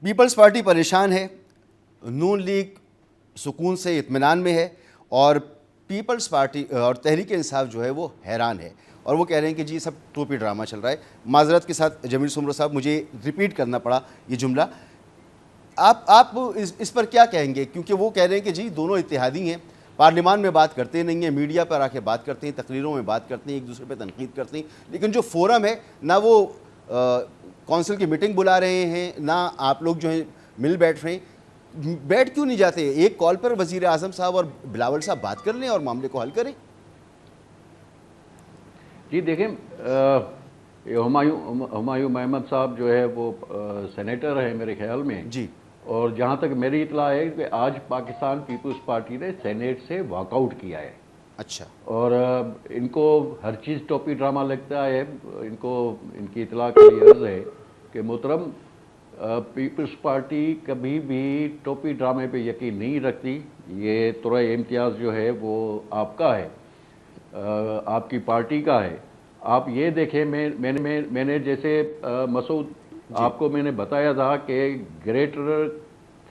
Peoples party پریشان ہے، نون league سکون سے اطمینان میں ہے، اور پیپلز پارٹی اور تحریک انصاف جو ہے وہ حیران ہے، اور وہ کہہ رہے ہیں کہ جی سب ٹوپی ڈرامہ چل رہا ہے۔ معذرت کے ساتھ جمیل سمرو صاحب، مجھے ریپیٹ کرنا پڑا یہ جملہ۔ آپ اس پر کیا کہیں گے؟ کیونکہ وہ کہہ رہے ہیں کہ جی دونوں اتحادی ہیں، پارلیمان میں بات کرتے نہیں ہیں، میڈیا پر آ کے بات کرتے ہیں، تقریروں میں بات کرتے ہیں، ایک دوسرے پہ تنقید کرتے ہیں، لیکن جو فورم ہے نہ وہ کونسل کی میٹنگ بلا رہے ہیں، نہ آپ لوگ جو ہیں مل بیٹھ رہے ہیں۔ بیٹھ کیوں نہیں جاتے؟ ایک کال پر وزیر اعظم صاحب اور بلاول صاحب بات کر لیں اور معاملے کو حل کریں۔ جی دیکھیں، ہمایوں محمد صاحب جو ہے وہ سینیٹر ہے میرے خیال میں، جی، اور جہاں تک میری اطلاع ہے کہ آج پاکستان پیپلز پارٹی نے سینیٹ سے واک آؤٹ کیا ہے، اچھا، اور ان کو ہر چیز ٹوپی ڈرامہ لگتا ہے۔ ان کی اطلاع کے لیے عرض ہے کہ محترم، پیپلز پارٹی کبھی بھی ٹوپی ڈرامے پہ یقین نہیں رکھتی۔ یہ ترائے امتیاز جو ہے وہ آپ کا ہے، آپ کی پارٹی کا ہے۔ آپ یہ دیکھیں، میں نے جیسے مسعود آپ کو میں نے بتایا تھا کہ گریٹر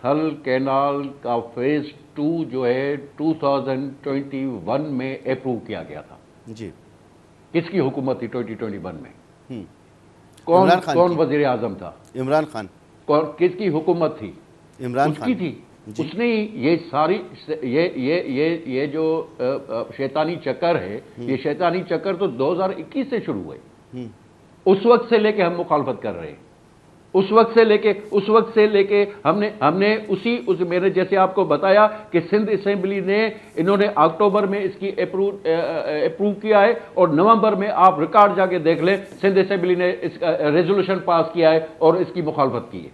تھل کینال کا فیز 2 جو ہے 2021 میں اپروو کیا گیا تھا۔ جی، کس کی حکومت تھی 2021 میں؟ عمران خان کون کی۔ وزیر اعظم تھا؟ عمران خان۔ کس کی حکومت تھی؟ عمران اس خان کی تھی۔ اس نے یہ ساری یہ جو شیطانی چکر ہے، یہ شیطانی چکر تو 2021 سے شروع ہوئے۔ اس وقت سے لے کے ہم مخالفت کر رہے ہیں۔ اس وقت سے لے کے ہم نے میں نے جیسے آپ کو بتایا کہ سندھ اسمبلی نے انہوں نے اکتوبر میں اس کی اپروو کیا ہے، اور نومبر میں آپ ریکارڈ جا کے دیکھ لیں، سندھ اسمبلی نے اس کا ریزولوشن پاس کیا ہے اور اس کی مخالفت کی ہے۔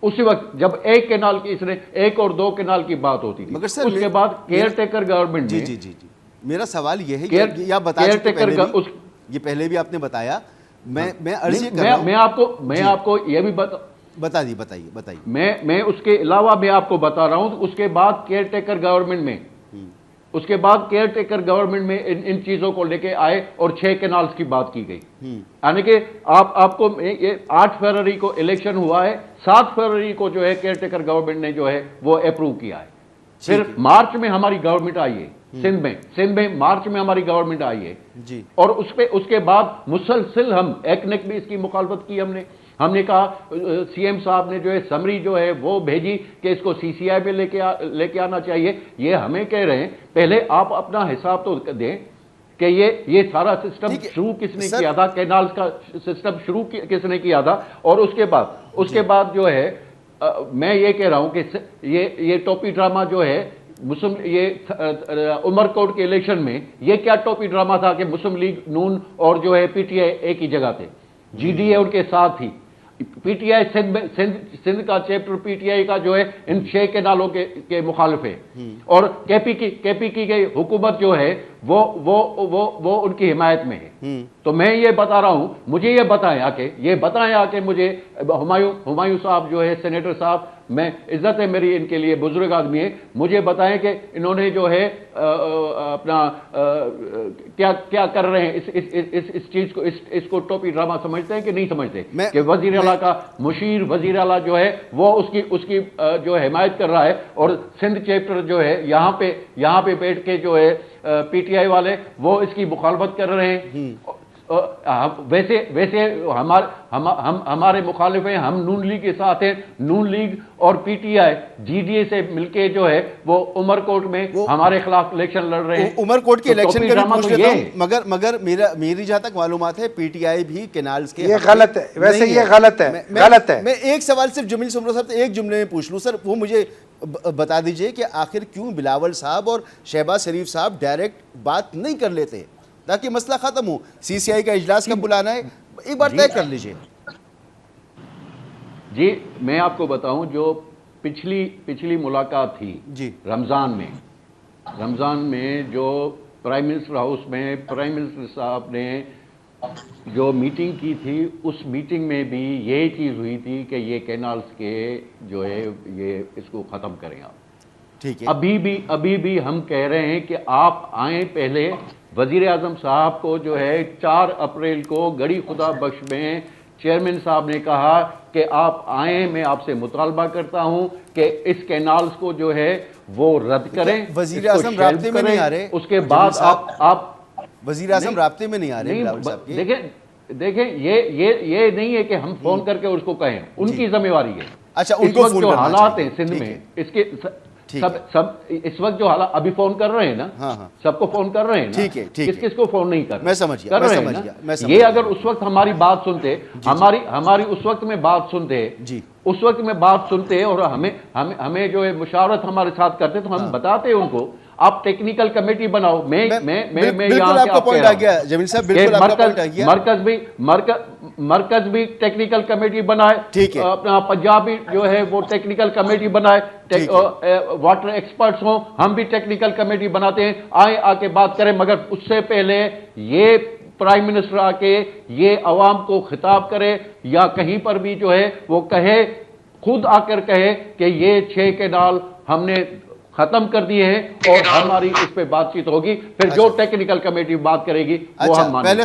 اسی وقت جب ایک کینال کی، اس نے ایک اور دو کینال کی بات ہوتی تھی، اس کے بعد کیئر ٹیکر گورنمنٹ میں۔ جی میرا سوال یہ ہے کہ یہ آپ بتا چکے پہلے بھی، یہ پہلے بھی آپ نے بتایا۔ میں عرض یہ کر رہا ہوں، میں آپ کو یہ بھی بتائیے۔ میں اس کے علاوہ میں آپ کو بتا رہا ہوں، اس کے بعد کیئر ٹیکر گورنمنٹ میں ان چیزوں کو لے کے آئے اور 6 کینالز کی بات کی گئی۔ یعنی کہ آپ کو 8 فروری کو الیکشن ہوا ہے، 7 فروری کو جو ہے کیئر ٹیکر گورنمنٹ نے جو ہے وہ اپروو کیا ہے۔ پھر مارچ میں ہماری گورنمنٹ آئی ہے سندھ میں مارچ میں ہماری گورنمنٹ آئی ہے، اور اس کے بعد مسلسل ہم ایکنک بھی اس کی مخالفت کی۔ ہم نے کہا، سی ایم صاحب نے جو ہے سمری جو ہے وہ بھیجی کہ اس کو سی سی آئی پہ لے کے آنا چاہیے۔ یہ ہمیں کہہ رہے ہیں پہلے آپ اپنا حساب تو دیں کہ یہ سارا سسٹم شروع کس نے کیا تھا، کینالز کا سسٹم شروع کس نے کیا تھا، اور اس کے بعد جو ہے میں یہ کہہ رہا ہوں کہ یہ ٹوپی ڈرامہ جو ہے یہ عمر کوٹ کے الیکشن میں یہ کیا ٹوپی ڈرامہ تھا کہ مسلم لیگ نون اور جو ہے پی ٹی آئی ایک ہی جگہ تھے، جی ڈی اے ان کے ساتھ تھی۔ پی ٹی آئی سندھ کا چیپٹر پی ٹی آئی کا جو ہے ان 6 کینالوں کے مخالف ہے، اور کے پی کی حکومت جو ہے وہ ان کی حمایت میں ہے۔ تو میں یہ بتا رہا ہوں، مجھے یہ بتائیں آ کے مجھے ہمایوں صاحب جو ہے سینیٹر صاحب، میں عزت ہے میری ان کے لیے، بزرگ آدمی ہے، مجھے بتائیں کہ انہوں نے جو ہے اپنا کیا کر رہے ہیں اس چیز کو، اس کو ٹوپی ڈرامہ سمجھتے ہیں کہ نہیں سمجھتے کہ وزیر اعلیٰ کا مشیر وزیر اعلیٰ جو ہے وہ اس کی جو حمایت کر رہا ہے، اور سندھ چیپٹر جو ہے یہاں پہ بیٹھ کے جو ہے پی ٹی آئی والے وہ اس کی مخالفت کر رہے ہیں۔ ویسے ہمارے مخالف ہیں، ہم نون لیگ کے ساتھ ہیں۔ نون لیگ اور P T I G D A سے مل کے جو ہے وہ عمر کوٹ میں ہمارے خلاف الیکشن لڑ رہے ہیں۔ عمر کوٹ کے الیکشن کا بھی پوچھ لیتا ہوں، مگر میری جہاں تک معلومات ہے پی ٹی آئی بھی کینالز کے، یہ غلط ہے، ویسے یہ غلط ہے۔ میں ایک سوال صرف جمیل سمرو صاحب سے ایک جملے میں پوچھ لوں سر، وہ مجھے بتا دیجئے کہ آخر کیوں بلاول صاحب اور شہباز شریف صاحب ڈائریکٹ بات نہیں کر لیتے تاکہ مسئلہ ختم ہو؟ سی سی آئی کا اجلاس کب بلانا ہے ایک بار طے کر لیجئے۔ جی میں آپ کو بتاؤں، جو پچھلی ملاقات تھی رمضان میں جو پرائم منسٹر ہاؤس میں پرائم منسٹر صاحب نے جو میٹنگ کی تھی، اس میٹنگ میں بھی یہی چیز ہوئی تھی کہ یہ کینالز کے جو ہے یہ اس کو ختم کریں آپ۔ ٹھیک ہے، ابھی بھی ہم کہہ رہے ہیں کہ آپ آئیں، پہلے وزیر اعظم صاحب کو جو ہے 4 اپریل کو گڑی خدا بخش میں چیئرمین صاحب نے کہا کہ آپ آئیں, میں آپ سے مطالبہ کرتا ہوں کہ اس کینالز کو جو ہے وہ رد کریں, وزیر اعظم رابطے میں نہیں آ رہے, اس کے بعد آپ وزیر اعظم رابطے میں نہیں آ رہے بلاول صاحب کے. دیکھیں یہ نہیں ہے کہ ہم فون کر کے اس کو کہیں, ان کی ذمہ داری ہے. اچھا, ان کو فون جو کرنا حالات ہیں چاہیے. سندھ میں اس کے سب اس وقت جو حالات ابھی فون کر رہے ہیں نا, سب کو فون کر رہے ہیں نا, کس کس کو فون نہیں کر رہے, میں سمجھ گیا. یہ اگر اس وقت ہماری بات سنتے, ہماری اس وقت میں بات سنتے, اس وقت میں بات سنتے اور ہمیں جو ہے مشاورت ہمارے ساتھ کرتے تو ہم بتاتے ان کو آپ ٹیکنیکل کمیٹی بناؤ. میں یہاں آپ کا پوائنٹ آ گیا جمیل صاحب, بالکل آپ کا پوائنٹ آ گیا. مرکز بھی ٹیکنیکل کمیٹی بنائے, اپنا پنجاب بھی جو ہے وہ ٹیکنیکل کمیٹی بنائے, واٹر ایکسپرٹس ہوں, ہم بھی ٹیکنیکل کمیٹی بناتے ہیں, آئیں آ کے بات کریں. مگر اس سے پہلے یہ پرائم منسٹر آ کے یہ عوام کو خطاب کرے یا کہیں پر بھی جو ہے وہ کہے, خود آ کر کہے کہ یہ 6 کینال ہم نے ختم کر دیے ہیں اور ہماری اس پہ بات چیت ہوگی, پھر جو ٹیکنیکل کمیٹی بات کرے گی وہ ہم مانیں گے.